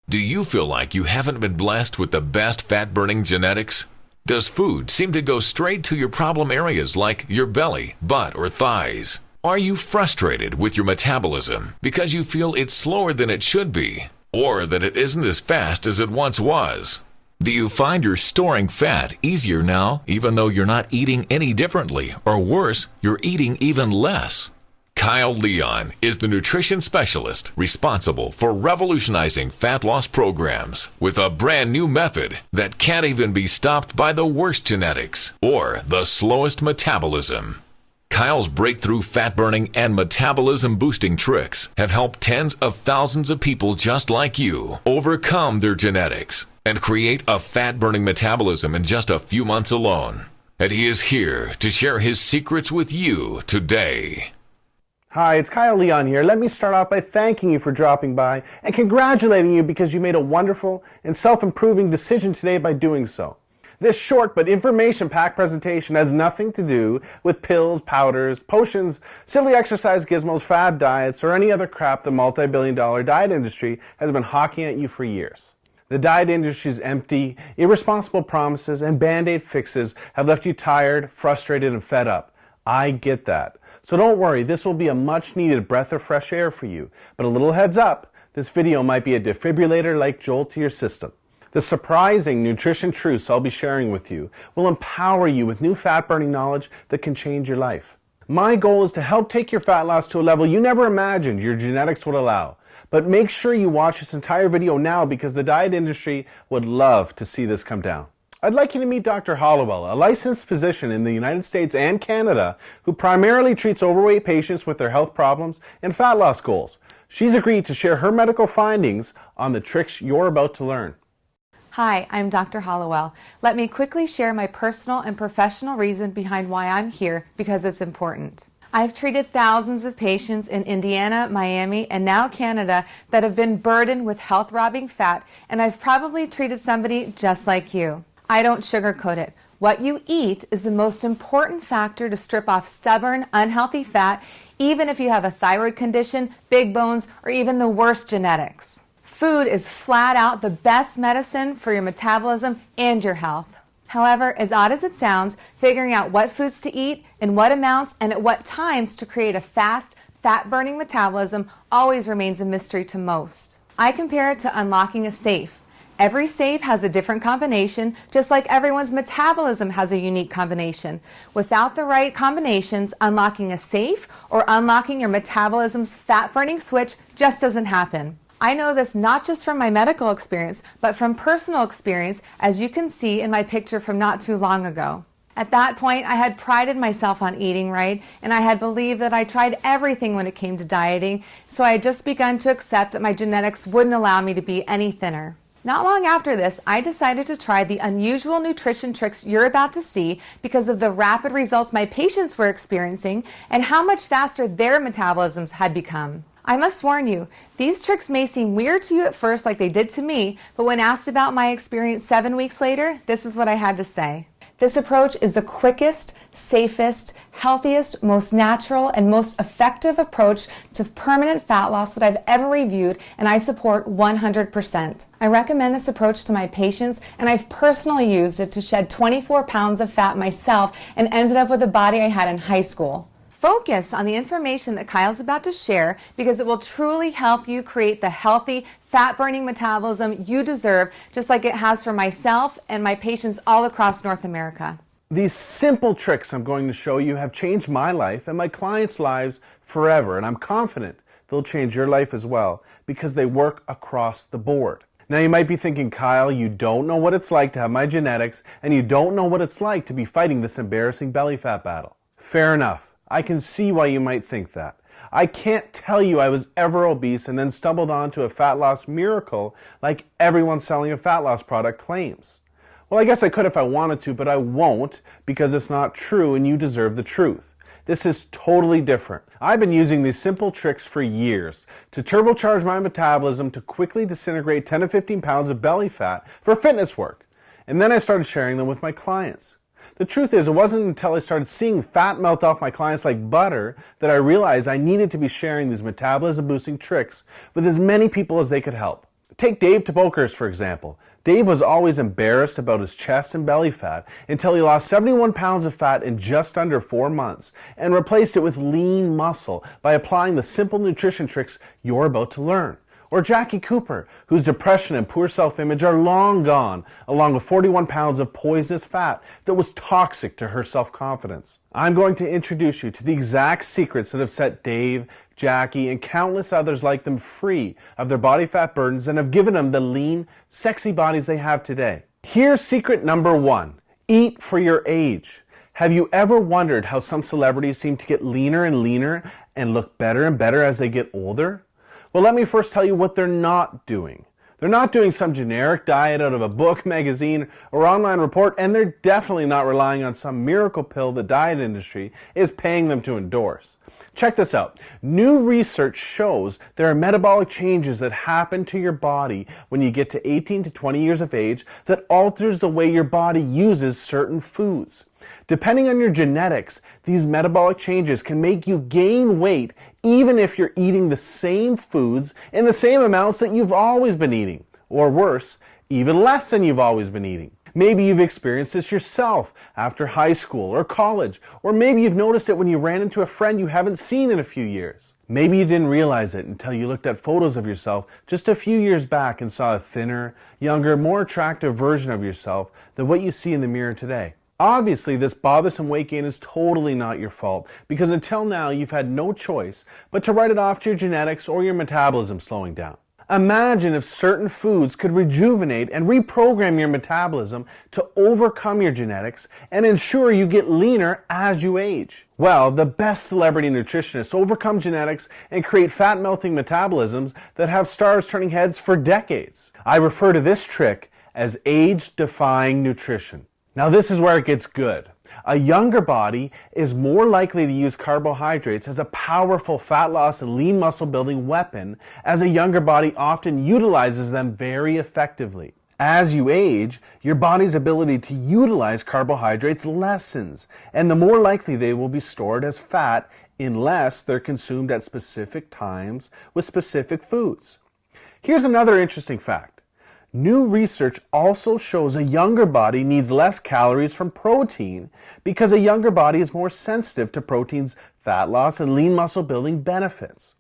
Do you feel like you haven't been blessed with the best fat-burning genetics? Does food seem to go straight to your problem areas like your belly, butt, or thighs? Are you frustrated with your metabolism because you feel it's slower than it should be, or that it isn't as fast as it once was? Do you find you're storing fat easier now, even though you're not eating any differently, or worse, you're eating even less? Kyle Leon is the nutrition specialist responsible for revolutionizing fat loss programs with a brand new method that can't even be stopped by the worst genetics or the slowest metabolism. Kyle's breakthrough fat burning and metabolism boosting tricks have helped tens of thousands of people just like you overcome their genetics and create a fat burning metabolism in just a few months alone. And he is here to share his secrets with you today. Hi, it's Kyle Leon here. Let me start off by thanking you for dropping by and congratulating you because you made a wonderful and self-improving decision today by doing so. This short but information-packed presentation has nothing to do with pills, powders, potions, silly exercise gizmos, fad diets, or any other crap the multi-billion-dollar diet industry has been hawking at you for years. The diet industry's empty, irresponsible promises and band-aid fixes have left you tired, frustrated, and fed up. I get that. So don't worry, this will be a much needed breath of fresh air for you. But a little heads up, this video might be a defibrillator-like jolt to your system. The surprising nutrition truths I'll be sharing with you will empower you with new fat-burning knowledge that can change your life. My goal is to help take your fat loss to a level you never imagined your genetics would allow. But make sure you watch this entire video now because the diet industry would love to see this come down. I'd like you to meet Dr. Hollowell, a licensed physician in the United States and Canada who primarily treats overweight patients with their health problems and fat loss goals. She's agreed to share her medical findings on the tricks you're about to learn. Hi, I'm Dr. Hollowell. Let me quickly share my personal and professional reason behind why I'm here because it's important. I've treated thousands of patients in Indiana, Miami, and now Canada that have been burdened with health-robbing fat, and I've probably treated somebody just like you. I don't sugarcoat it. What you eat is the most important factor to strip off stubborn, unhealthy fat, even if you have a thyroid condition, big bones, or even the worst genetics. Food is flat out the best medicine for your metabolism and your health. However, as odd as it sounds, figuring out what foods to eat, in what amounts, and at what times to create a fast, fat-burning metabolism always remains a mystery to most. I compare it to unlocking a safe. Every safe has a different combination, just like everyone's metabolism has a unique combination. Without the right combinations, unlocking a safe or unlocking your metabolism's fat-burning switch just doesn't happen. I know this not just from my medical experience, but from personal experience, as you can see in my picture from not too long ago. At that point, I had prided myself on eating right, and I had believed that I tried everything when it came to dieting, so I had just begun to accept that my genetics wouldn't allow me to be any thinner. Not long after this, I decided to try the unusual nutrition tricks you're about to see because of the rapid results my patients were experiencing and how much faster their metabolisms had become. I must warn you, these tricks may seem weird to you at first like they did to me, but when asked about my experience 7 weeks later, this is what I had to say. This approach is the quickest, safest, healthiest, most natural, and most effective approach to permanent fat loss that I've ever reviewed, and I support 100%. I recommend this approach to my patients, and I've personally used it to shed 24 pounds of fat myself and ended up with the body I had in high school. Focus on the information that Kyle's about to share because it will truly help you create the healthy, fat-burning metabolism you deserve, just like it has for myself and my patients all across North America. These simple tricks I'm going to show you have changed my life and my clients' lives forever, and I'm confident they'll change your life as well because they work across the board. Now you might be thinking, Kyle, you don't know what it's like to have my genetics, and you don't know what it's like to be fighting this embarrassing belly fat battle. Fair enough. I can see why you might think that. I can't tell you I was ever obese and then stumbled onto a fat loss miracle like everyone selling a fat loss product claims. Well, I guess I could if I wanted to, but I won't because it's not true and you deserve the truth. This is totally different. I've been using these simple tricks for years to turbocharge my metabolism to quickly disintegrate 10 to 15 pounds of belly fat for fitness work. And then I started sharing them with my clients. The truth is, it wasn't until I started seeing fat melt off my clients like butter that I realized I needed to be sharing these metabolism boosting tricks with as many people as they could help. Take Dave Tabokers, for example. Dave was always embarrassed about his chest and belly fat until he lost 71 pounds of fat in just under 4 months and replaced it with lean muscle by applying the simple nutrition tricks you're about to learn. Or Jackie Cooper, whose depression and poor self-image are long gone, along with 41 pounds of poisonous fat that was toxic to her self-confidence. I'm going to introduce you to the exact secrets that have set Dave, Jackie, and countless others like them free of their body fat burdens and have given them the lean, sexy bodies they have today. Here's secret number 1. Eat for your age. Have you ever wondered how some celebrities seem to get leaner and leaner and look better and better as they get older? Well, let me first tell you what they're not doing. They're not doing some generic diet out of a book, magazine, or online report, and they're definitely not relying on some miracle pill the diet industry is paying them to endorse. Check this out. New research shows there are metabolic changes that happen to your body when you get to 18 to 20 years of age that alters the way your body uses certain foods. Depending on your genetics, these metabolic changes can make you gain weight even if you're eating the same foods in the same amounts that you've always been eating. Or worse, even less than you've always been eating. Maybe you've experienced this yourself after high school or college, or maybe you've noticed it when you ran into a friend you haven't seen in a few years. Maybe you didn't realize it until you looked at photos of yourself just a few years back and saw a thinner, younger, more attractive version of yourself than what you see in the mirror today. Obviously, this bothersome weight gain is totally not your fault because until now you've had no choice but to write it off to your genetics or your metabolism slowing down. Imagine if certain foods could rejuvenate and reprogram your metabolism to overcome your genetics and ensure you get leaner as you age. Well, the best celebrity nutritionists overcome genetics and create fat-melting metabolisms that have stars turning heads for decades. I refer to this trick as age-defying nutrition. Now this is where it gets good. A younger body is more likely to use carbohydrates as a powerful fat loss and lean muscle building weapon, as a younger body often utilizes them very effectively. As you age, your body's ability to utilize carbohydrates lessens, and the more likely they will be stored as fat unless they're consumed at specific times with specific foods. Here's another interesting fact. New research also shows a younger body needs less calories from protein because a younger body is more sensitive to protein's fat loss and lean muscle building benefits.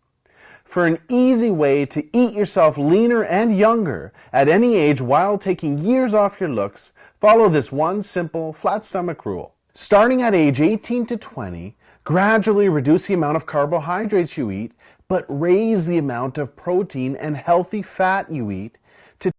For an easy way to eat yourself leaner and younger at any age while taking years off your looks, follow this one simple flat stomach rule. Starting at age 18 to 20, gradually reduce the amount of carbohydrates you eat, but raise the amount of protein and healthy fat you eat to